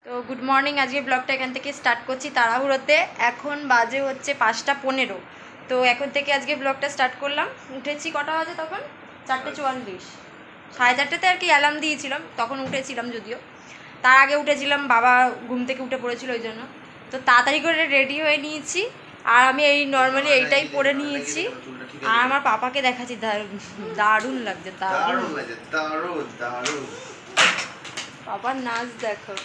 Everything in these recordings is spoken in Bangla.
তো গুড মর্নিং, আজকে ব্লগটা এখান থেকে স্টার্ট করছি তাড়াহুড়োতে। এখন বাজে হচ্ছে 5টা 15। তো এখন থেকে আজকে ব্লগটা স্টার্ট করলাম। উঠেছি কটা বাজে তখন? 4:44। 4:30টাতে আর কি অ্যালার্ম দিয়েছিলাম, তখন উঠেছিলাম যদিও। তার আগে উঠেছিলাম, বাবা ঘুম থেকে উঠে পড়েছিল ওই জন্য। তো তাড়াতাড়ি করে রেডি হয়ে নিয়েছি। আর আমি এই নর্মালি এইটাই পরে নিয়েছি। আর আমার পাপাকে দেখাচ্ছি, দারুণ লাগছে, দারুণ দারুণ। পাপার নাচ দেখো।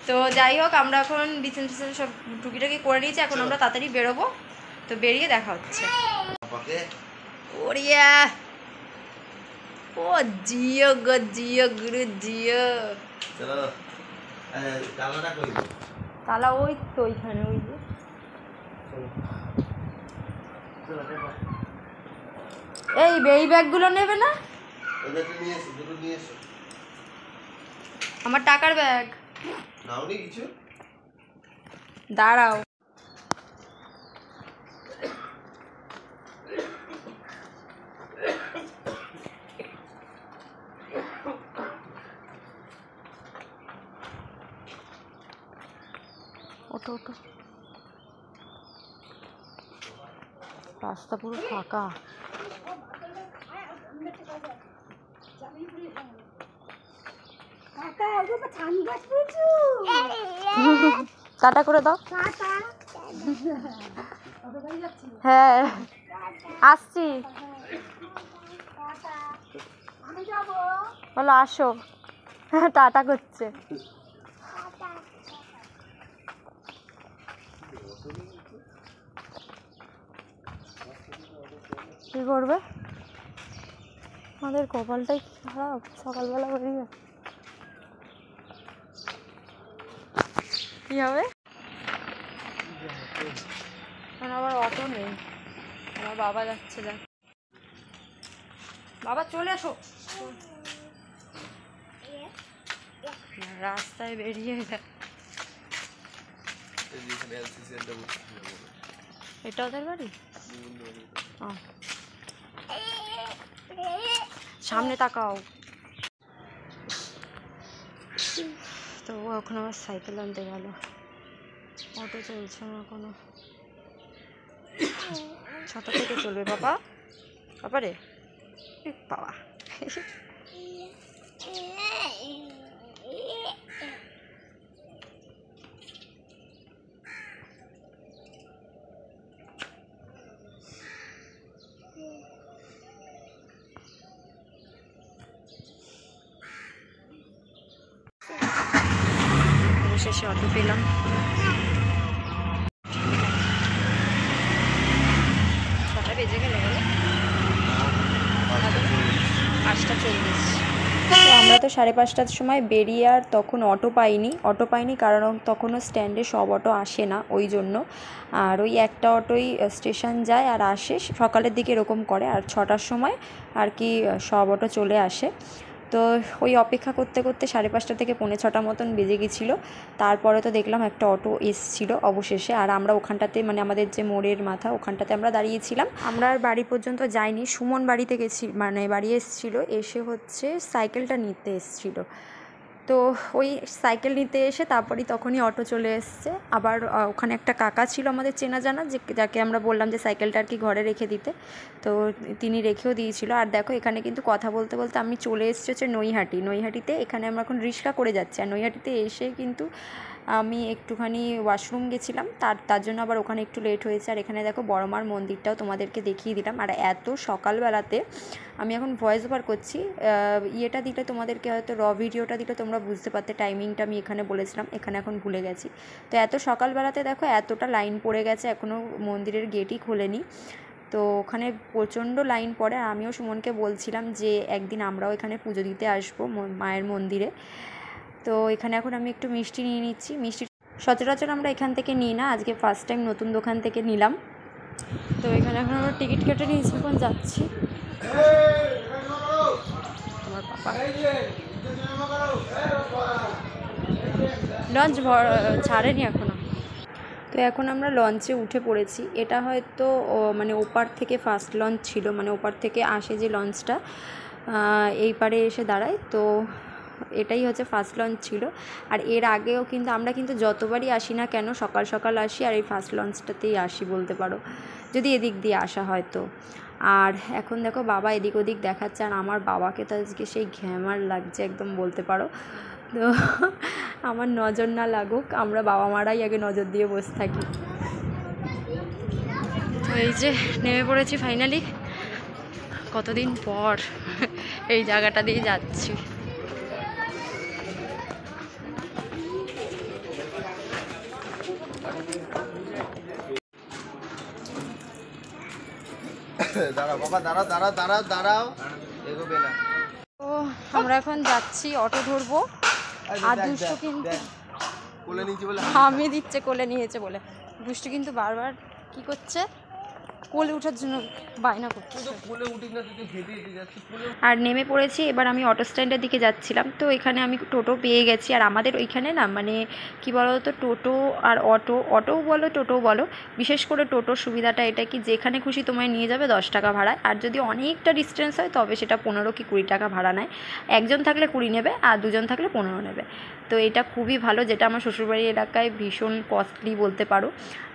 তো যাই হোক, আমরা এখন বিছানা টিছানা সব টুকিটাকি করে নিয়েছি। এখন আমরা তাড়াতাড়ি বেরোবো। তো বেরিয়ে দেখা হচ্ছে। ওরিয়া ও জিও গো জিও গুরু জিও। তালা ওই তো ওইখানে, ওই যে এই ব্যাগগুলো নেবে না? আমার টাকার ব্যাগ দাঁড়াও। ওঠো ওঠো, রাস্তা পুরো ফাঁকা। টাটা করে দাও। হ্যাঁ আসছি, বলো আসো। টাটা করছে। কি করবে? আমাদের কপালটাই খারাপ, সকালবেলা বেরিয়ে কি হবে? আবার অটো নেই, আমার বাবা যাচ্ছে। দেখ বাবা, চলে এসো। রাস্তায় বেরিয়ে দেখ, এটা ওদের বাড়ি। সামনে তাকাও। তো এখন আমার সাইকেল আনতে গেল, অটো চলছে না কোনো। 6টা থেকে চলবে বাবা। বাবা রে বাবা, শেষে অটো পেলাম। ছটা বেজে গেল, 5:40। তো আমরা তো 5:30টার সময় বেরিয়ে, আর তখন অটো পাইনি কারণ তখনও স্ট্যান্ডে সব অটো আসে না, ওই জন্য। আর ওই একটা অটোই স্টেশন যায় আর আসে, সকালের দিকে এরকম করে। আর 6টার সময় আর কি সব অটো চলে আসে। তো ওই অপেক্ষা করতে করতে 5:30 থেকে 5:45 মতন বেজে গেছিলো। তারপরে তো দেখলাম একটা অটো এসেছিলো অবশেষে। আর আমরা ওখানটাতে, মানে আমাদের যে মোড়ের মাথা, ওখানটাতে আমরা দাঁড়িয়েছিলাম। আমরা আর বাড়ি পর্যন্ত যাইনি, সুমন বাড়িতে গেছি, মানে বাড়ি এসেছিলো, এসে হচ্ছে সাইকেলটা নিতে এসেছিলো। তো ওই সাইকেল নিতে এসে তখনই অটো চলে এসছে। আবার ওখানে একটা কাকা ছিল আমাদের চেনা জানা, যাকে আমরা বললাম যে সাইকেলটা আর কি ঘরে রেখে দিতে। তো তিনি রেখেও দিয়েছিল। আর দেখো, এখানে কিন্তু কথা বলতে বলতে আমি চলে এসেছি হচ্ছে নৈহাটিতে। এখানে আমরা এখন রিক্সা করে যাচ্ছি। আর নৈহাটিতে এসে কিন্তু আমি একটুখানি ওয়াশরুম গেছিলাম, তার জন্য আবার ওখানে একটু লেট হয়েছে। আর এখানে দেখো বড়মার মন্দিরটাও তোমাদেরকে দেখিয়ে দিলাম। আর এত সকালবেলাতে আমি এখন ভয়েস ওভার করছি, ইয়েটা দিলে তোমাদেরকে হয়তো ভিডিওটা দিলে তোমরা বুঝতে পারতে। টাইমিংটা আমি এখানে বলেছিলাম, এখানে এখন ভুলে গেছি। তো এত সকালবেলাতে দেখো এতটা লাইন পড়ে গেছে, এখনও মন্দিরের গেটই খোলেনি। তো ওখানে প্রচণ্ড লাইন পড়ে। আর আমিও সুমনকে বলছিলাম যে একদিন আমরাও এখানে পুজো দিতে আসবো মায়ের মন্দিরে। তো এখানে এখন আমি একটু মিষ্টি নিয়ে নিচ্ছি। মিষ্টি সচরাচর আমরা এখান থেকে নিই না, আজকে ফার্স্ট টাইম নতুন দোকান থেকে নিলাম। তো এখানে এখন আমরা টিকিট কেটে নিয়েছি, এখন যাচ্ছি। আমার পাপা লঞ্চ ছাড়েনি এখনো। তো এখন আমরা লঞ্চে উঠে পড়েছি। এটা হয়তো মানে ওপার থেকে ফার্স্ট লঞ্চ ছিল, মানে ওপার থেকে আসে যে লঞ্চটা এই পারে এসে দাঁড়ায়। তো এটাই হচ্ছে ফার্স্ট লঞ্চ ছিল। আর এর আগেও কিন্তু আমরা কিন্তু যতবারই আসি না কেন সকাল সকাল আসি, আর এই ফার্স্ট লঞ্চটাতেই আসি বলতে পারো, যদি এদিক দিয়ে আসা হয় তো। আর এখন দেখো বাবা এদিক ওদিক দেখাচ্ছে, আর আমার বাবাকে তো আজকে সেই ঘ্যামার লাগছে একদম বলতে পারো। তো আমার নজর না লাগুক, আমরা বাবা মারাই আগে নজর দিয়ে বসে থাকি। তো এই যে নেমে পড়েছি ফাইনালি, কতদিন পর এই জায়গাটা দিয়ে যাচ্ছি। দাঁড়াও বাবা, দাঁড়াও দাঁড়াও দাঁড়াও দাঁড়াও, এগোবে না। তো আমরা এখন যাচ্ছি, অটো ধরবো। আর দুষ্টু কিন্তু কোলে নিয়েছি বলে আমি দিচ্ছে, কোলে নিয়েছে বলে। দুষ্টু কিন্তু বারবার কি করছে, কোলে ওঠার জন্য বায়না করছে। আর নেমে পড়েছি, এবার আমি অটো স্ট্যান্ডের দিকে যাচ্ছিলাম। তো এখানে আমি টোটো পেয়ে গেছি। আর আমাদের ওইখানে না মানে কি বলো তো, টোটো আর অটোও বলো টোটোও বলো, বিশেষ করে টোটোর সুবিধাটা এটা কি, যেখানে খুশি তোমায় নিয়ে যাবে 10 টাকা ভাড়ায়। আর যদি অনেকটা ডিস্টেন্স হয় তবে সেটা 15 কি 20 টাকা ভাড়া নেয়। একজন থাকলে 20 নেবে, আর দুজন থাকলে 15 নেবে। তো এটা খুবই ভালো, যেটা আমার শ্বশুরবাড়ির এলাকায় ভীষণ কস্টলি বলতে পারো।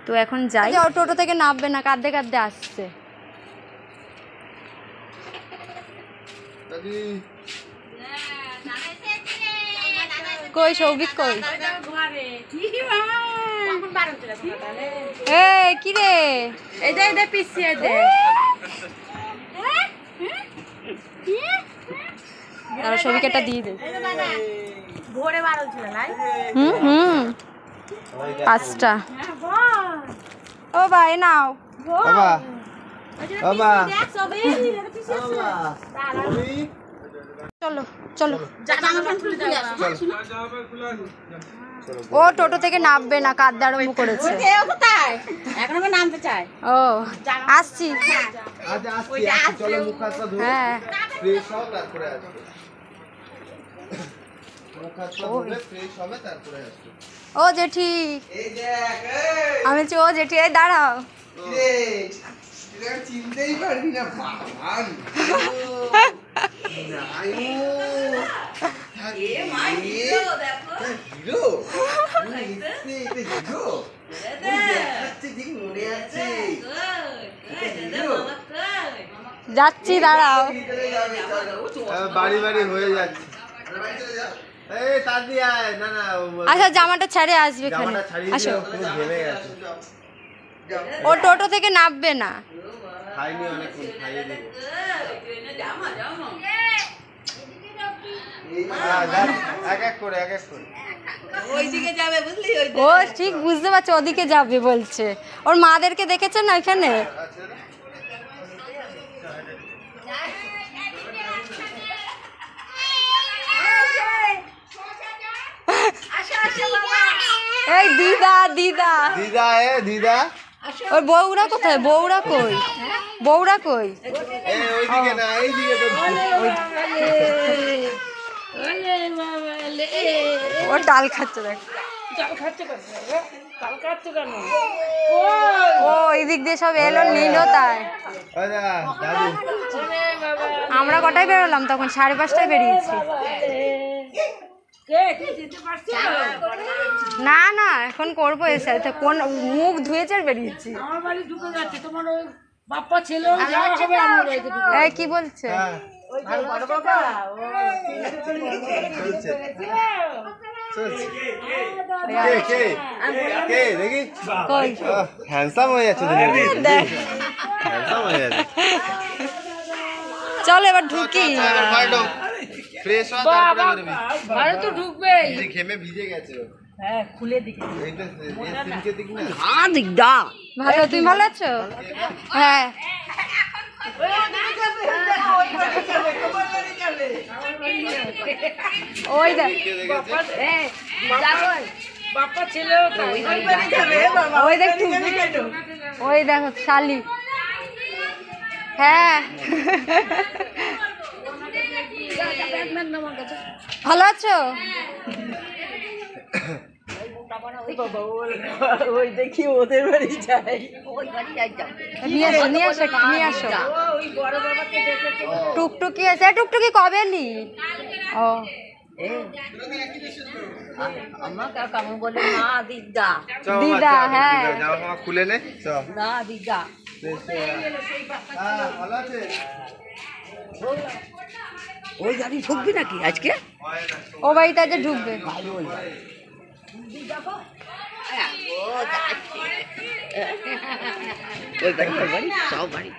তো এখন যাই। টোটো থেকে নামবে না, কাঁদতে কাঁদতে আসছে। কই সৌভিক কই? কি রে, এই দে পিসি, এই দে সৌভিকটা দিয়ে দে। ভোরে 12 ছিল না? হুম 5টা। ও ভাই নাও বাবা বাবা, চলো চলো। ও টোটো থেকে নামবে না, কাঁদতে আরম্ভ করেছে। ও আসছি। হ্যাঁ ও জেঠি, আমি বলছি ও জেঠি, এই দাঁড়াও। চিনতেই পারবি না যাচ্ছি, দাঁড়াও। বাড়ি বাড়ি হয়ে যাচ্ছে। আচ্ছা জামাটা ছেড়ে আসবে এখানে, আসো। ও টোটো থেকে নামবে না। ও ঠিক বুঝতে পারছে, ওদিকে যাবে বলছে। ওর মাদেরকে দেখেছেন না এখানে। এই দিদা দিদা দিদা, দিদা ওর বউরা কোথায়? বউরা কই? বউরা কই? ওইদিকে না, এইদিকে। ও ডাল খাচ্ছে, দেখ ও এদিক দিয়ে সব এলো নিল। তাই আমরা কটায় বেরোলাম তখন? 5:30টায় বেরিয়েছি। না না এখন করবো এসে, কোন মুখ ধুয়েছে আর বেরিয়েছি। এই কি বলছে? চল এবার ঢুকি। ঘেমে ভিজে গেছে। ভালো, তুমি ভালো আছো? হ্যাঁ ওই দেখ, ওই দেখ, ওই দেখো শালি। হ্যাঁ ভালো আছো? দেখি ওদের বাড়ি যাই, নিয়ে আসো। টুকটুকি আছে, টুকটুকি কবে নি? ও আমাকে কেমন বলে না দিদা দিদা, হ্যাঁ। জামা ফামা খুলে নে চ না দিদা ভালো আছে ওই গাড়ি ঢুকবি নাকি আজকে ও বাড়িতে আজ ঢুকবে। ওই বাড়ি ওই বাড়ি সব বাড়ি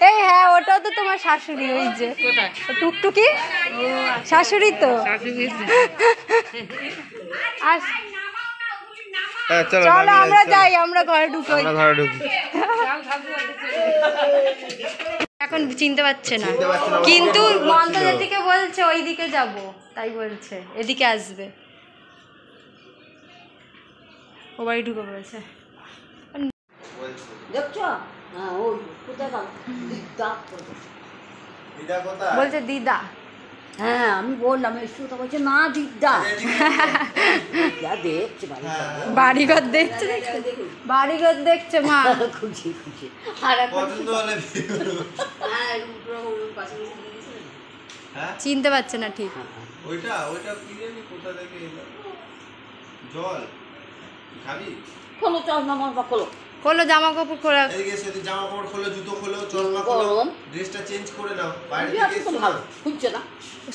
এই হ্যাঁ, ওটাও তো তোমার শাশুড়ি, ওই যে টুকটুকি শাশুড়ি তো। আস- হ্যাঁ চলো চলো আমরা যাই, আমরা ঘরে ঢুকোই। আমরা ঘরে ঢুকি এখন চিনতে পারছে না, চিনতে পারছে না, ও কিন্তু আমাকে বলছিল। মন্তদের দিকে বলছে ওই দিকে যাব, তাই বলছে এদিকে আসবে, ও বাড়ি ঢুকে পড়েছে। দেখছো হ্যাঁ ওই কোথায় গেল দিদা দিদা কোথায় বলছে দিদা। হ্যাঁ আমি বললাম এসো তো বলছে না দিদা যা দেখছে বাড়িঘর দেখছে, বাড়িঘর দেখছে মা। খুশি খুশি আর এখন পছন্দ হলে হ্যাঁ পাশে হ্যাঁ চিনতে পারছে না ঠিক। ওইটা ওইটা কি জানি কোথা থেকে এলো জল খাবি খোলো চশমা মারবা খোলো খোলো জামা কাপড় খোলা। এদিকে এসে জামা কাপড় খোলো জুতো খোলো চশমা খোলো গরম। ড্রেসটা চেঞ্জ করে নাও বাইরে খুলে থেকে তো এসো ভালো খুলছে না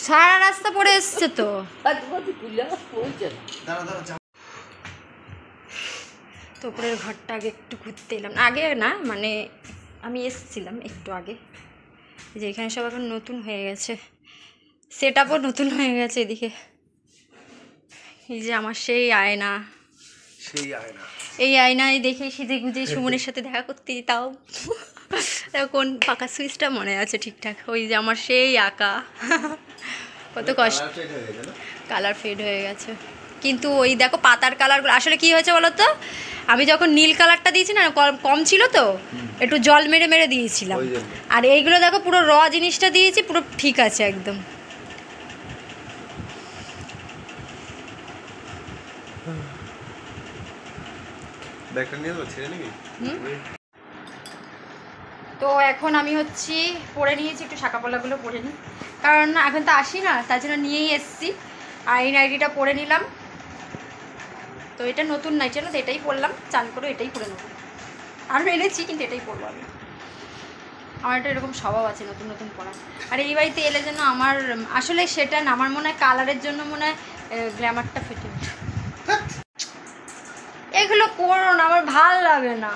সারা রাস্তা পরে এসছে তো। আর তোমার খুলে খুলছে না দাঁড়া দাঁড়া জামা তো উপরের ঘরটা আগে একটু ঘুরতে এলাম, আগে না মানে আমি এসেছিলাম একটু আগে, যে এখানে সব এখন নতুন হয়ে গেছে, সেট আপও নতুন হয়ে গেছে এদিকে। এই যে আমার সেই আয়না, সেই আয়না এই আয়নায় দেখে সেজে গুজে সুমনের সাথে দেখা করতে যেতাম। কোন পাকা সুইচটা মনে আছে ঠিকঠাক, ওই যে আমার সেই আঁকা। কত কষ্ট, কালার হয়ে গেছে না কালার ফেড হয়ে গেছে, কিন্তু ওই দেখো পাতার কালারগুলো আসলে কি হয়েছে বলো তো, আমি যখন নীল কালারটা দিয়েছি না কম ছিল তো, একটু জল মেরে মেরে দিয়েছিলাম, ওই জন্য। আর এইগুলো দেখো পুরো র জিনিসটা দিয়েছি, পুরো ঠিক আছে একদম। ব্যাগটা নিয়ে তো ছেড়ে নিবি তো এখন আমি হচ্ছি পরে নিয়েছি, একটু শাঁকাপলাগুলো পরে নিই, কারণ এখন তো আসি না, তার জন্য নিয়েই এসছি। আর এই নাইটিটা পরে নিলাম, তো এটা নতুন নাইটি না, তো এটাই পরলাম, চান করে এটাই পরে নেবো। আরও এনেছি কিন্তু এটাই পরবো আমি, আমার একটা এরকম স্বভাব আছে নতুন নতুন পরা। আর এই বাড়িতে এলে যেন আমার আসলে সেটা না, আমার মনে হয় কালারের জন্য মনে হয় গ্ল্যামারটা ফেটে যায়। এগুলো করো না, আমার ভাল লাগে না,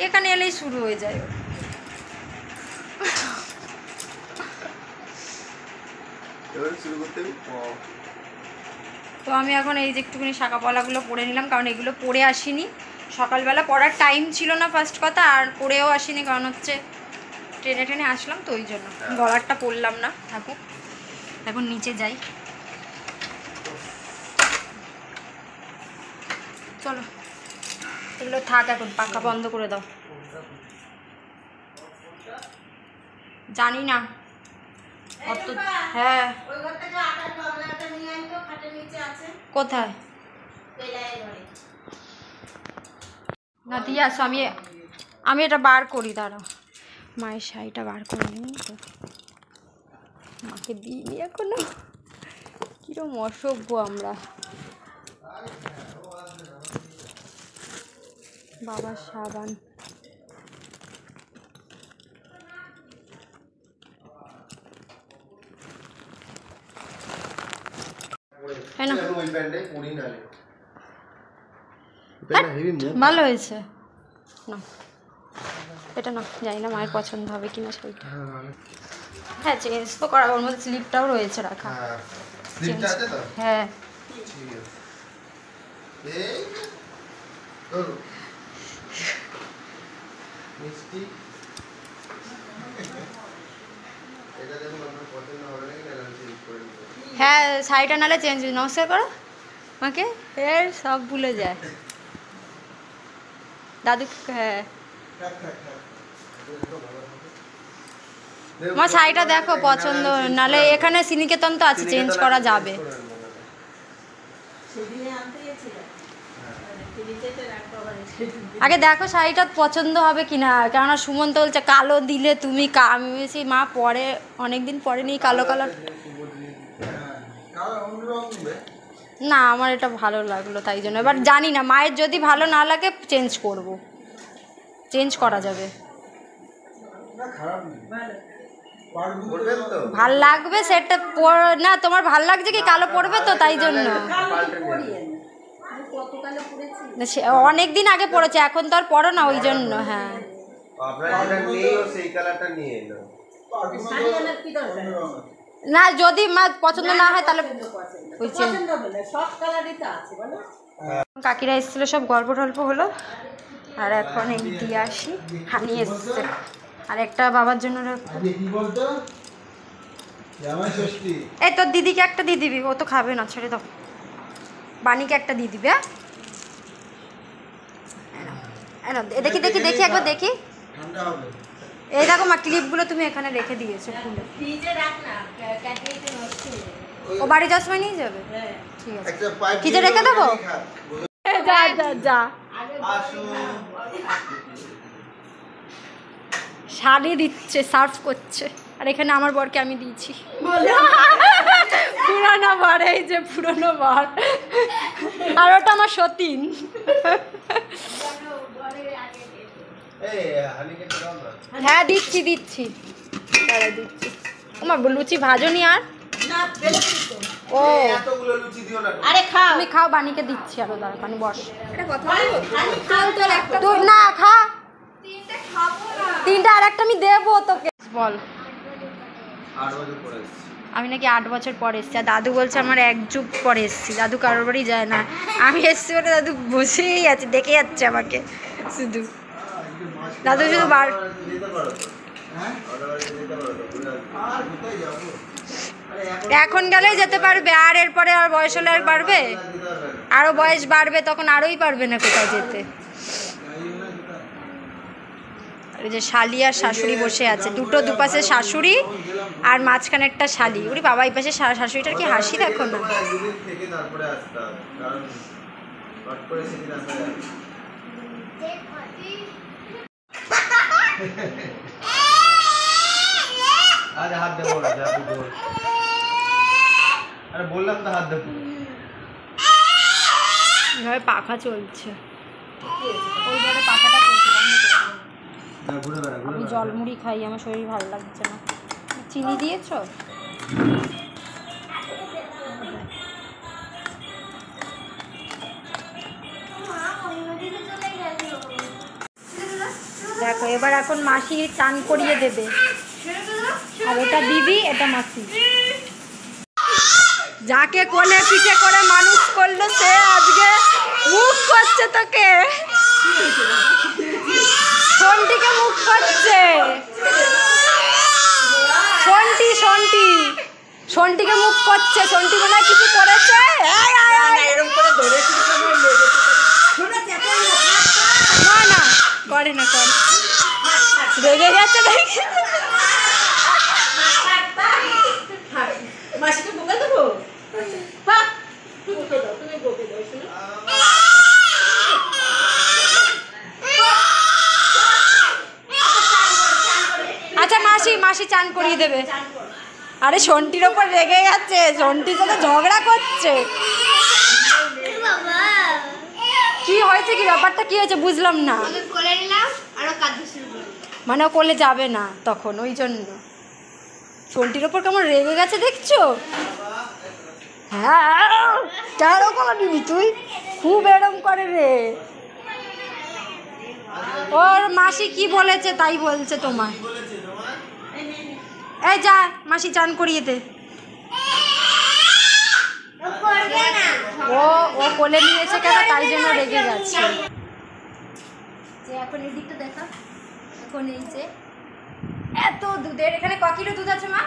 এখানে এলেই শুরু হয়ে যায় ওর। এবারে শুরু করতে হবে তো আমি এখন এই যে একটুখানি শাঁকাপলাগুলো পরে নিলাম, কারণ এগুলো পরে আসিনি সকালবেলা, পড়ার টাইম ছিল না ফার্স্ট কথা, আর পরেও আসিনি কারণ হচ্ছে ট্রেনে ট্রেনে আসলাম, তো ওই জন্য গলারটা পরলাম না, থাকুক। এখন নিচে যাই, চলো এগুলো থাক, এখন পাখা বন্ধ করে দাও। জানি না অত, হ্যাঁ কোথায় না দিয়ে আসো, আমি এটা বার করি, দাঁড়াও মায়ের শাড়িটা বার করে নিই, তো মাকে দিইনি এখনো, কিরম অসভ্য আমরা। বাবার সাবান, হ্যাঁ না ওই ব্যান্ডে পড়ি না রে ভালো হয়েছে না, এটা না জানি না মায়ের পছন্দ হবে কিনা শাড়িটা। হ্যাঁ চেঞ্জ তো করা, ওর মধ্যে স্লিপটাও রয়েছে রাখা। হ্যাঁ স্লিপটা আছে তো হ্যাঁ ঠিক আছে এই ধরো মিষ্টি এটা দেখুন আপনার পছন্দ হবে নাকি না আমি চেঞ্জ করে দেবো হ্যাঁ শাড়িটা নালে চেঞ্জ, নমস্কার করো মাকে, এর সব ভুলে যায় দাদু। হ্যাঁ আমার শাড়িটা দেখো পছন্দ, নালে এখানে শ্রীনিকেতন তো আছে, চেঞ্জ করা যাবে। আগে দেখো শাড়িটা পছন্দ হবে কিনা, কেননা সুমন্ত বলছে কালো দিলে তুমি আমি বলছি মা পরে অনেকদিন পরে নিই কালো কালার। না আমার এটা ভালো লাগলো তাই জন্য, এবার জানি না মায়ের যদি ভালো না লাগে চেঞ্জ করব, চেঞ্জ করা যাবে। ভাল লাগবে সেটা না, তোমার ভাল লাগছে কি কালো পরবে তো তাই জন্য। অনেক দিন আগে পড়েছে, এখন তো আর পড়ো না ওই জন্য। হ্যাঁ না যদি মা পছন্দ না হয় তাহলে কাকিরা এসেছিল, সব গল্প টল্প হলো। আর এখন এই দিয়ে আসি, হানি এসছে আর একটা বাবার জন্য এই তোর দিদিকে একটা দিয়ে দিবি, ও তো খাবে না, ছেড়ে দাও। বানিকে একটা দিয়ে দিবি। হ্যাঁ দেখি দেখি দেখি একবার দেখি। এই দেখো মা ক্লিপগুলো তুমি এখানে রেখে দিয়েছো খুলে, ও বাড়ি যাওয়ার সময় নিয়ে যাবে। ঠিক আছে ফ্রিজে রেখে দেবো। যা যা যা শাড়ি দিচ্ছে, সার্ভ করছে। আর এখানে আমার বরকে আমি দিয়েছি পুরানো বার, এই যে পুরনো বার। আর ওটা আমার সতীন। হ্যাঁ দিচ্ছি দিচ্ছি দিচ্ছি। আমার লুচি ভাজনি আর ও আরে খাও, তুমি খাও, বানিকে দিচ্ছি। আরো দাঁড়া বানি বস, তুই না খা, তিনটা আর একটা আমি দেবো তোকে। বল আমি নাকি 8 বছর পরে এসছি, আর দাদু বলছে আমার 1 যুগ পরে এসছি। দাদু কারোর বাড়ি যায় না, আমি এসছি বলে দাদু বসেই আছে, দেখে যাচ্ছে আমাকে শুধু। দাদু শুধু এখন গেলেই যেতে পারবে, আর এরপরে আর বয়স হলে আর পারবে, আরো বয়স বাড়বে তখন আরোই পারবে না কোথাও যেতে। ওই যে শালি আর শাশুড়ি বসে আছে, দুপাশে শাশুড়ি আর মাঝখানে একটা শালি। ওরে বাবা, এই পাশে শাশুড়িটার কি হাসি দেখো না। হাত দেবো না, আরে বললাম তো হাত দেবো। পাখা চলছে, ওই ঘরে পাখাটা চলছে, আমি জলমুড়ি খাই, আমার শরীর ভালো লাগছে না। চিনি দিয়েছ? দেখো এবার এখন মাসি চান করিয়ে দেবে, আর এটা দিদি, এটা মাসি। যাকে কোলে পিঠে করে মানুষ করলো সে আজকে মুখ করছে তোকে, সন্টিকে মুখ করছে। সন্টিকে মুখ করছে, সন্টি মনে হয় কিছু করেছে। না না করে না, করে রেগে গেছে দেখি। মাসিকে বলে দেবো, আচ্ছা মাসি চান করিয়ে দেবে। আরে সন্টির ওপর রেগে যাচ্ছে, সন্টির সাথে ঝগড়া করছে। কি হয়েছে, কি ব্যাপারটা কি হয়েছে বুঝলাম না। মানে ও কোলে যাবে না তখন, ওই জন্য সন্টির ওপর কেমন রেগে গেছে দেখছো। হ্যাঁ কেন কোলে নিবি তুই, খুব এরম করে রে। ওর মাসি কি বলেছে তাই বলছে তোমার। এই যা মাসি চান করিয়ে দে। ও কোলে নিয়েছে কেন তাই জন্য রেগে গেছে। যে এখন এই দিকটা দেখা, এখন এই যে এত দুধের, এখানে ক কিলো দুধ আছে মা?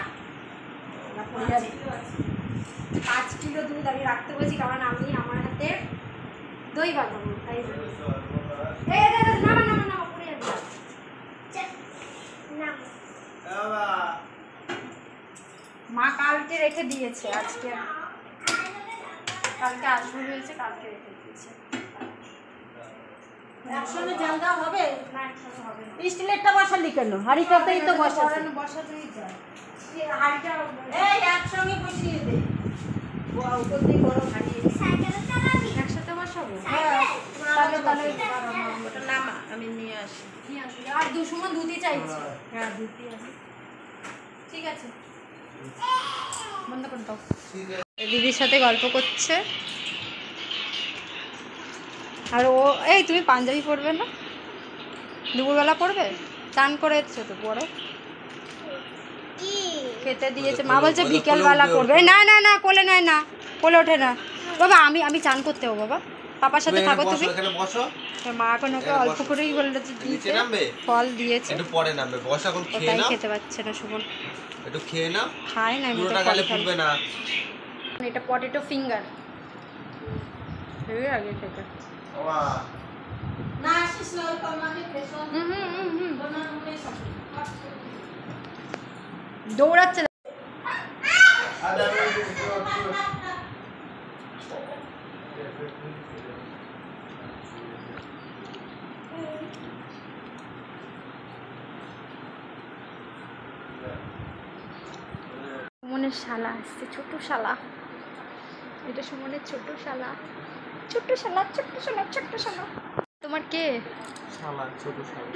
5 কিলো দুধ আমি রাখতে বলছি, কারণ আমি আমার হাতে দই বানাবো তাই। মা কালকে রেখে দিয়েছে, আজকে কালকে আসবে হয়েছে, কালকে রেখে দিয়েছে। একসঙ্গে জাল দেওয়া হবে স্টিলেরটা বসালি কেন? হাঁড়িটাতেই তো বসাতেই যায়। এই একসঙ্গে বসিয়ে দে। উপর দিয়ে বড় হাঁড়ি একসাথে বসাবো। তাহলে ওটা নামা, আমি নিয়ে আসি। আর সময় দুধই চাইছি। হ্যাঁ দুধই আছে। ঠিক আছে, বন্ধ করে দাও। দিদির সাথে গল্প করছে। আর ও, এই তুমি পাঞ্জাবি পরবে না? দুপুরবেলা পরবে? চান করে এসছো তো, পরে খেতে দিয়েছে। মা বলছে বিকেলবেলা করবে। না না না, কোলে নয় না, কোলে ওঠে না বাবা। আমি চান করতে হবো বাবা, পাপার সাথে থাকো তুমি। মা এখন ওকে অল্প করেই বললে দিয়েছে, ফল দিয়েছে। একটু পরে নামবে, বস এখন খেয়ে নাও। খেতে পাচ্ছে না সুমন, একটু খেয়ে নাও। খায় না, পুরোটা গালে ফুটবে না। এটা পটেটো ফিঙ্গার আগে খেতে। বাবা না আসিস না, ওই কমাকে প্রেশন বানানোই সব দৌড়াচ্ছে। সুমনের শালা আসছে, ছোট শালা। এটা সুমনের ছোট শালা, ছোট্ট শালা, ছোট্ট শালা, ছোট্ট শালা। তোমার কে? শালা, ছোট শালা।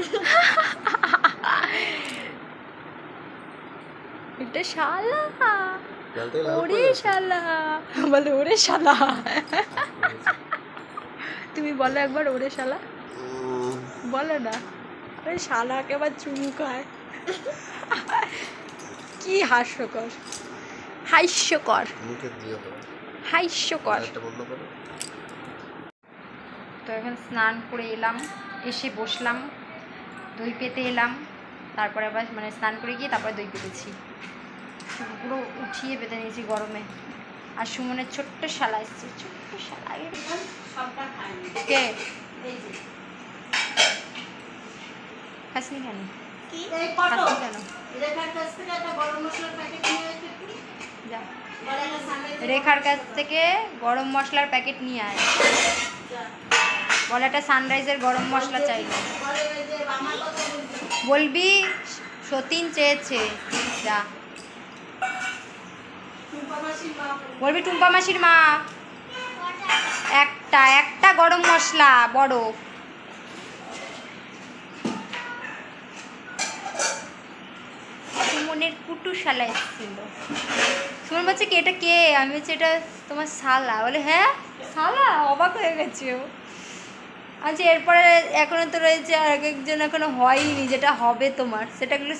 এটা শালা, ওরে শালা বলে, ওরে শালা। তুমি বলো একবার, ওরে শালা বলো না। ওরে শালাকে আবার চুমু খায়, কি হাস্যকর, হাস্যকর, হাস্যকর। তো এখন স্নান করে এলাম, এসে বসলাম, দই পেতে এলাম। তারপরে আবার মানে স্নান করে গিয়ে তারপরে দই পেতেছি, পুরো উঠিয়ে পেতে নিয়েছি গরমে। আর সুমনের ছোট্ট শালা এসছে, ছোট্ট শালা। সবটা খাইনি। কে? এই যে খাসনি কেন? এই কত খাসনি কেন? রেখার কাছ থেকে একটা গরম মশলার প্যাকেট নিয়ে এসে যা, বলে না সামনে রেখার কাছ থেকে গরম মশলার প্যাকেট নিয়ে আয়। বলে একটা সানরাইজের গরম মশলা চাইলো। বলে ওই যে আমার কথা বলবি। বলবি সতীন চেয়েছে, যা টুম্পা মাসির মা বলবি টুম্পা মাসির মা একটা গরম মশলা বড়। সুমনের কুটু শালা এসেছিল। সুমন বলছে কি এটা কে? আমি বলছি এটা তোমার শালা। বলে হ্যাঁ শালা, অবাক হয়ে গেছে ও। আচ্ছা এরপরে এখনো তো রয়েছে আর একজন এখনো হয়নি, যেটা হবে তোমার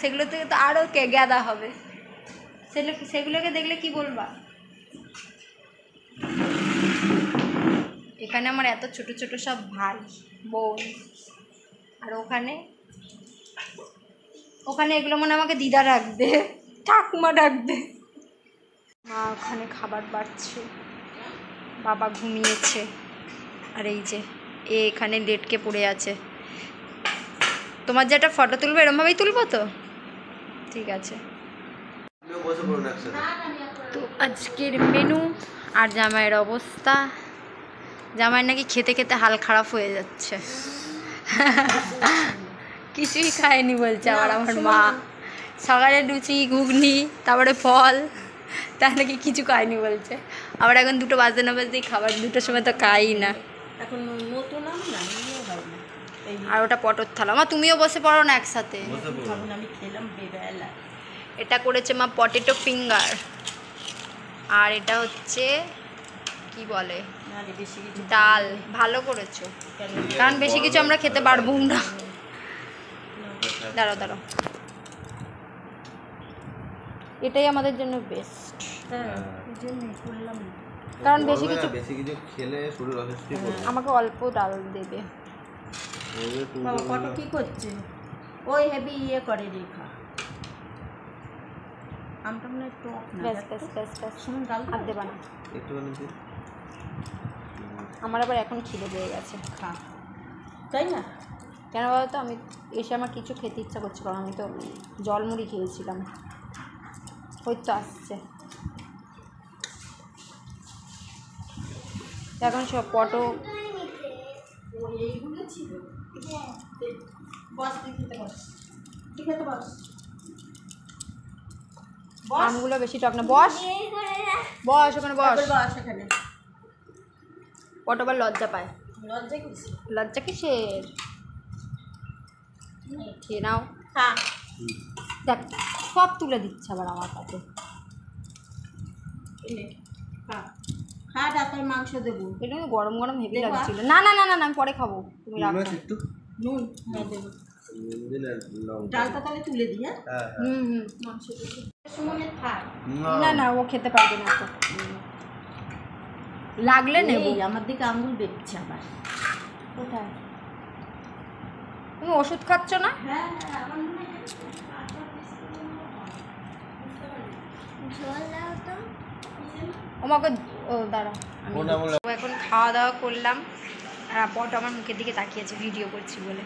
সেগুলো থেকে তো আরও গ্যাদা হবে। সেগুলোকে দেখলে কি বলবা? এখানে আমার এত ছোট ছোট সব ভাই বোন, আর ওখানে এগুলো মনে আমাকে দিদা ডাকবে, ঠাকুমা ডাকবে। মা ওখানে খাবার বাড়ছে, বাবা ঘুমিয়েছে, আর এই যে এখানে লেটকে পড়ে আছে। তোমার যেটা ফটো তুলবে এরমভাবেই তুলবো তো? ঠিক আছে। তো আজকের মেনু আর জামাইয়ের অবস্থা। জামাইয়ের নাকি খেতে খেতে হাল খারাপ হয়ে যাচ্ছে, কিছুই খায়নি বলছে আবার আমার মা। সকালে লুচি ঘুগনি তারপরে ফল, তার নাকি কিছু খায়নি বলছে। আবার এখন 2টো বাজতে না বাজতেই খাবার, 2টোর সময় তো খাই না। এখন নতুন আমি না নিয়ে হয় না। আর ওটা পটর থালা। মা তুমিও বসে পড়ো না একসাথে। ভাবুন আমি খেলাম বেবেলা। এটা করেছে মা পটেটো ফিঙ্গার, আর এটা হচ্ছে কি বলে না রে বেশি কিছু ডাল। ভালো করেছো, কারণ বেশি কিছু আমরা খেতে পারবো না। দাঁড়াও দাঁড়াও, এটাই আমাদের জন্য বেস্ট। হ্যাঁ এই জন্যই করলাম। কারণ বেশি কিছু খেলে শরীর অসুস্থ করবে। আমাকে অল্প ডাল দেবে। বাবা কত কি করছে? ওই হেভি ইয়ে করে রেখা। আমটা মনে হয় টক না। ব্যাস ব্যাস ব্যাস ব্যাস, শুনুন ডাল আর দেবা না। একটুখানি দিন। আমার আবার এখন খিদে পেয়ে গেছে। খা, তাই না? কেন বলো তো, আমি এসে আমার কিছু খেতে ইচ্ছা করছে, কারণ আমি তো জলমুড়ি খেয়েছিলাম। ওই তো আসছে এখন সব পটো। এইগুলো ছিল। বস, তুই খেতে বস, তুই খেতে বস। আমগুলো বেশি টক না, বস বস ওখানে বস। বস এখানে। কতবার লজ্জা পায়। লজ্জা কিসে? লজ্জা কিসের? খেয়ে নাও। হ্যাঁ, দেখ সব তুলে দিচ্ছে আবার আমার কাছে। হ্যাঁ, ডাক্তার মাংস দেবো। এটা গরম গরম হেভি দেবো? লাগছিল। না না না না না, আমি পরে খাবো, তুমি রাখো। একটু নুন, হ্যাঁ দেবো। নুন দিলে লঙ্কা। ডালটা তাহলে তুলে দিই। হ্যাঁ, হ্যাঁ হ্যাঁ। হুম হুম। মাংস দেবো। সুমনের থাক। না না, ও খেতে পারবে না তো। লাগলে নেব। এই, আমার দিকে আঙুল বেরোচ্ছে আবার। কোথায়? তুমি ওষুধ খাচ্ছ না? হ্যাঁ, আমার মনে হয় আমাকে ও দাঁড়া, আমি ওটা বলে তো এখন খাওয়া দাওয়া করলাম। আর আপট আমার মুখের দিকে তাকিয়েছে ভিডিও করছি বলে।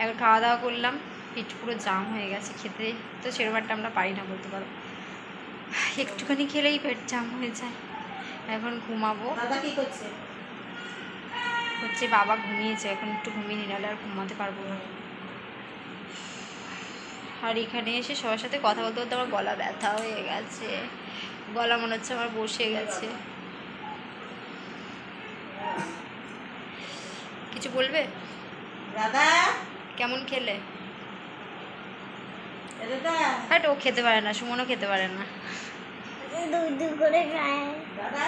এখন খাওয়া দাওয়া করলাম, পিঠ পুরো জাম হয়ে গেছে। খেতে তো সেরকম একটা আমরা পারি না বলতে পারো, একটুখানি খেলেই পেট জাম হয়ে যায়। এখন ঘুমাবো। দাদা কি করছে? হচ্ছে বাবা ঘুমিয়েছে, এখন একটু ঘুমিয়ে নিলে আর ঘুমাতে পারবো না। আর এখানে এসে সবার সাথে কথা বলতে বলতে আমার গলা ব্যথা হয়ে গেছে, গলা মনে হচ্ছে আমার বসে গেছে। কিছু বলবে? দাদা, কেমন খেলে? দাদা, হ্যাঁ, ও খেতে পারে না, সুমনও খেতে পারে না। দু করে খায়, দাদা,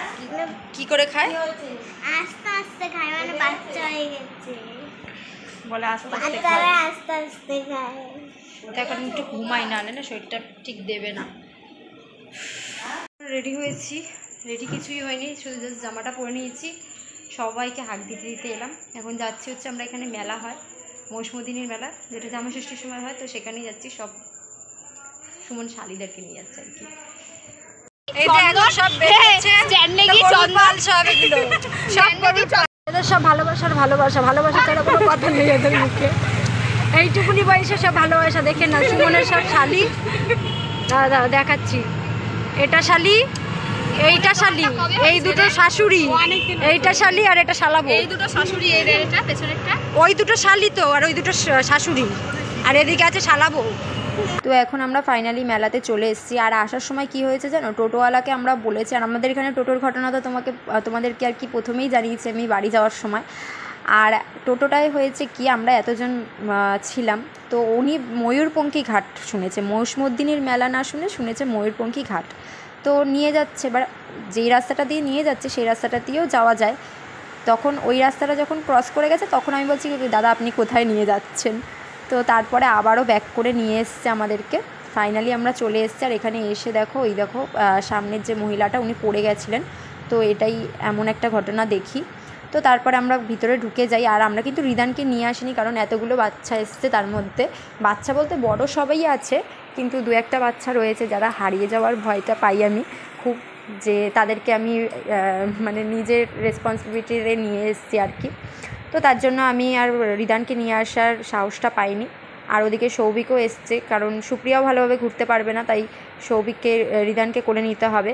কি করে খায়? কি হয়েছে? আস্তে আস্তে খায়, মানে বাচ্চা হয়ে গেছে, বলে আস্তে আস্তে বাচ্চারা খায়। আস্তে আস্তে খায়। তো এখন একটু ঘুমাই, না না শরীরটা ঠিক দেবে না। রেডি হয়েছি, রেডি কিছুই হয়নি, শুধু জাস্ট জামাটা পরে নিয়েছি। সবাইকে হাঁক দিতে দিতে এলাম। এখন যাচ্ছি হচ্ছে, আমরা এখানে মেলা হয়, মৌসমুদিনীর মেলা, যেটা জামাষষ্ঠীর সময় হয়, তো সেখানেই যাচ্ছি। সব সুমন শালিদেরকে নিয়ে যাচ্ছে আর কি। এই যে এখন সব বেরিয়েছে, চন্দন সব এগুলো সব এদের সব ভালোবাসার ভালোবাসা, ভালোবাসা ছাড়া কোনো কথা নেই এদের মুখে। এইটুকুনি বয়সে সব ভালোবাসা, দেখে না সুমনের সব শালি। দাদা দেখাচ্ছি, এটা শালি, এইটা শালি, এই দুটো শাশুড়ি, এইটা শালি আর এটা শালাবো। এই দুটো শাশুড়ি, এইটা পেছনেরটা, ওই দুটো শালি তো, আর ওই দুটো শাশুড়ি, আর এদিকে আছে শালাবো। তো এখন আমরা ফাইনালি মেলাতে চলে এসেছি। আর আসার সময় কি হয়েছে জানো, টোটোওয়ালাকে আমরা বলেছি, আর আমাদের এখানে টোটোর ঘটনা তো তোমাদেরকে আর কি প্রথমেই জানিয়েছি আমি বাড়ি যাওয়ার সময়। আর টোটোটায় হয়েছে কি, আমরা এতজন ছিলাম, তো উনি ময়ূরপঙ্খী ঘাট শুনেছে, মৌসমুদ্দিনীর মেলা না শুনেছে ময়ূরপঙ্খী ঘাট। তো নিয়ে যাচ্ছে, এবার যেই রাস্তাটা দিয়ে নিয়ে যাচ্ছে সেই রাস্তাটা দিয়েও যাওয়া যায়। তখন ওই রাস্তাটা যখন ক্রস করে গেছে, তখন আমি বলছি, দাদা আপনি কোথায় নিয়ে যাচ্ছেন? তো তারপরে আবারও ব্যাক করে নিয়ে এসছে আমাদেরকে। ফাইনালি আমরা চলে এসেছি। আর এখানে এসে দেখো, ওই দেখো সামনের যে মহিলাটা, উনি পড়ে গেছিলেন। তো এটাই এমন একটা ঘটনা দেখি। তো তারপরে আমরা ভিতরে ঢুকে যাই। আর আমরা কিন্তু রিদানকে নিয়ে আসিনি, কারণ এতগুলো বাচ্চা এসছে, তার মধ্যে বাচ্চা বলতে বড় সবাই আছে, কিন্তু দু একটা বাচ্চা রয়েছে যারা হারিয়ে যাওয়ার ভয়টা পাই আমি খুব, যে তাদেরকে আমি মানে নিজের রেসপন্সিবিলিটিতে নিয়ে এসেছি আর কি। তো তার জন্য আমি আর রিদানকে নিয়ে আসার সাহসটা পাইনি। আর ওদিকে সৌভিকও এসছে, কারণ সুপ্রিয়াও ভালোভাবে ঘুরতে পারবে না, তাই সৌভিককে রিদানকে কোলে নিতে হবে।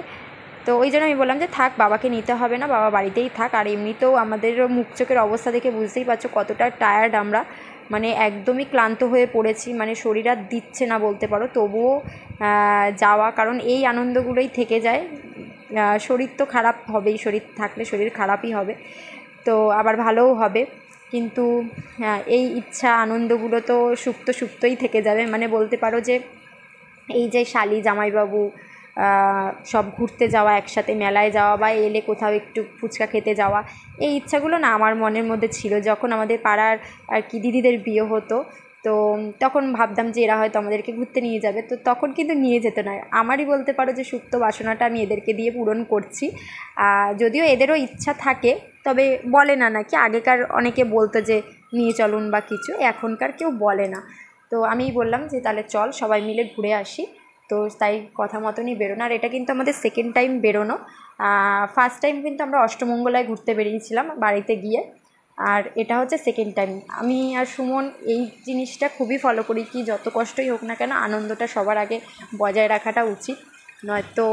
তো ওই জন্য আমি বললাম যে থাক, বাবাকে নিতে হবে না, বাবা বাড়িতেই থাক। আর এমনিতেও আমাদেরও মুখ চোখের অবস্থা দেখে বুঝতেই পারছো কতটা টায়ার্ড আমরা, মানে একদমই ক্লান্ত হয়ে পড়েছি, মানে শরীর আর দিচ্ছে না বলতে পারো। তবুও যাওয়া, কারণ এই আনন্দগুলোই থেকে যায়। শরীর তো খারাপ হবেই, শরীর থাকলে শরীর খারাপই হবে, তো আবার ভালোও হবে, কিন্তু এই ইচ্ছা আনন্দগুলো তো সুপ্তই থেকে যাবে। মানে বলতে পারো যে এই যে শালি জামাইবাবু সব ঘুরতে যাওয়া, একসাথে মেলায় যাওয়া, বা এলে কোথাও একটু ফুচকা খেতে যাওয়া, এই ইচ্ছাগুলো না আমার মনের মধ্যে ছিল। যখন আমাদের পাড়ার আর কি দিদিদের বিয়ে হতো, তো তখন ভাবতাম যে এরা হয়তো আমাদেরকে ঘুরতে নিয়ে যাবে, তো তখন কিন্তু নিয়ে যেত না। আমারই বলতে পারো যে সুপ্ত বাসনাটা আমি এদেরকে দিয়ে পূরণ করছি। যদিও এদেরও ইচ্ছা থাকে, তবে বলে না, নাকি আগেকার অনেকে বলতো যে নিয়ে চলুন বা কিছু, এখনকার কেউ বলে না। তো আমিই বললাম যে তাহলে চল সবাই মিলে ঘুরে আসি। তো তাই কথা মতনই বেরোনো। আর এটা কিন্তু আমাদের সেকেন্ড টাইম বেরোনো। ফার্স্ট টাইম কিন্তু আমরা অষ্টমঙ্গলায় ঘুরতে বেরিয়েছিলাম বাড়িতে গিয়ে, আর এটা হচ্ছে সেকেন্ড টাইম। আমি আর সুমন এই জিনিসটা খুবই ফলো করি, কি যত কষ্টই হোক না কেন আনন্দটা সবার আগে বজায় রাখাটা উচিত, নয়তো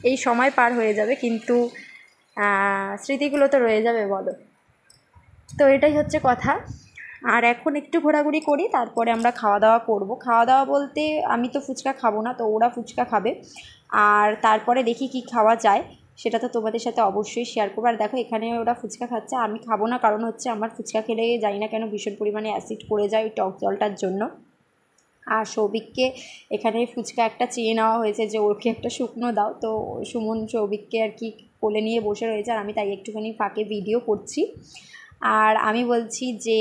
এই সময় পার হয়ে যাবে কিন্তু স্মৃতিগুলো তো রয়ে যাবে বলো। তো এটাই হচ্ছে কথা। আর এখন একটু ঘোরাঘুরি করি, তারপরে আমরা খাওয়া দাওয়া করব। খাওয়া দাওয়া বলতে আমি তো ফুচকা খাবো না, তো ওরা ফুচকা খাবে। আর তারপরে দেখি কি খাওয়া যায়, সেটা তো তোমাদের সাথে অবশ্যই শেয়ার করবো। আর দেখো এখানে ওরা ফুচকা খাচ্ছে, আমি খাবো না, কারণ হচ্ছে আমার ফুচকা খেলে জানি না কেন ভীষণ পরিমাণে অ্যাসিড পড়ে যায় ওই টক জলটার জন্য। আর সৌভিককে এখানে ফুচকা একটা চেয়ে নেওয়া হয়েছে যে ওকে একটা শুকনো দাও, তো সুমন সৌভিককে আর কি কোলে নিয়ে বসে রয়েছে, আর আমি তাই একটুখানি ফাঁকে ভিডিও করছি। আর আমি বলছি যে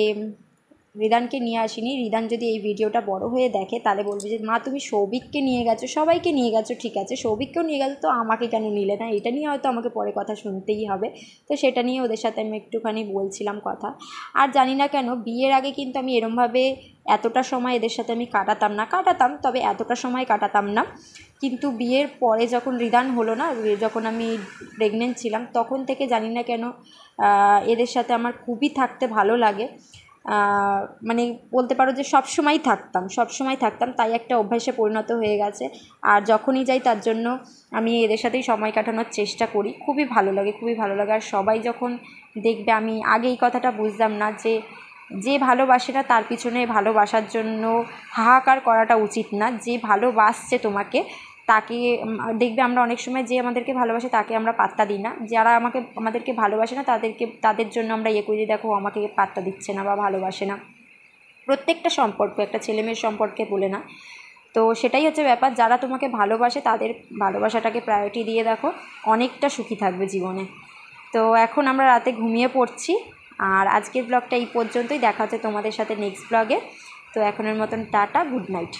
রিদানকে নিয়ে আসিনি, রিদান যদি এই ভিডিওটা বড় হয়ে দেখে তাহলে বলবে যে মা তুমি সৌভিককে নিয়ে গেছো, সবাইকে নিয়ে গেছো ঠিক আছে, সৌভিককেও নিয়ে গেছো, তো আমাকে কেন নিলে না, এটা নিয়ে হয়তো আমাকে পরে কথা শুনতেই হবে। তো সেটা নিয়ে ওদের সাথে আমি একটুখানি বলছিলাম কথা। আর জানি না কেন বিয়ের আগে কিন্তু আমি এরমভাবে এতটা সময় এদের সাথে আমি কাটাতাম, তবে এতটা সময় কাটাতাম না। কিন্তু বিয়ের পরে যখন রিদান হলো না, যখন আমি প্রেগনেন্ট ছিলাম, তখন থেকে জানি না কেন এদের সাথে আমার খুবই থাকতে ভালো লাগে। মানে বলতে পারো যে সব সময় থাকতাম, তাই একটা অভ্যাসে পরিণত হয়ে গেছে। আর যখনই যাই তার জন্য আমি এদের সাথেই সময় কাটানোর চেষ্টা করি, খুবই ভালো লাগে। আর সবাই যখন দেখবে, আমি আগে এই কথাটা বুঝতাম না যে ভালোবাসে না তার পিছনে ভালোবাসার জন্য হাহাকার করাটা উচিত না। যে ভালোবাসছে তোমাকে তাকে দেখবে, আমরা অনেক সময় যে আমাদেরকে ভালোবাসে তাকে আমরা পাত্তা দিই না, যারা আমাদেরকে ভালোবাসে না তাদের জন্য আমরা করি, দেখো আমাকে পাত্তা দিচ্ছে না বা ভালোবাসে না। প্রত্যেকটা সম্পর্ক, একটা ছেলে মেয়ের সম্পর্কে বলে না, তো সেটাই হচ্ছে ব্যাপার। যারা তোমাকে ভালোবাসে তাদের ভালোবাসাটাকে প্রায়োরিটি দিয়ে দেখো, অনেকটা সুখী থাকবে জীবনে। তো এখন আমরা রাতে ঘুমিয়ে পড়ছি। আর আজকের ব্লগটা এই পর্যন্তই, দেখা হচ্ছে তোমাদের সাথে নেক্সট ব্লগে। তো এখনের মতন টাটা, গুড নাইট।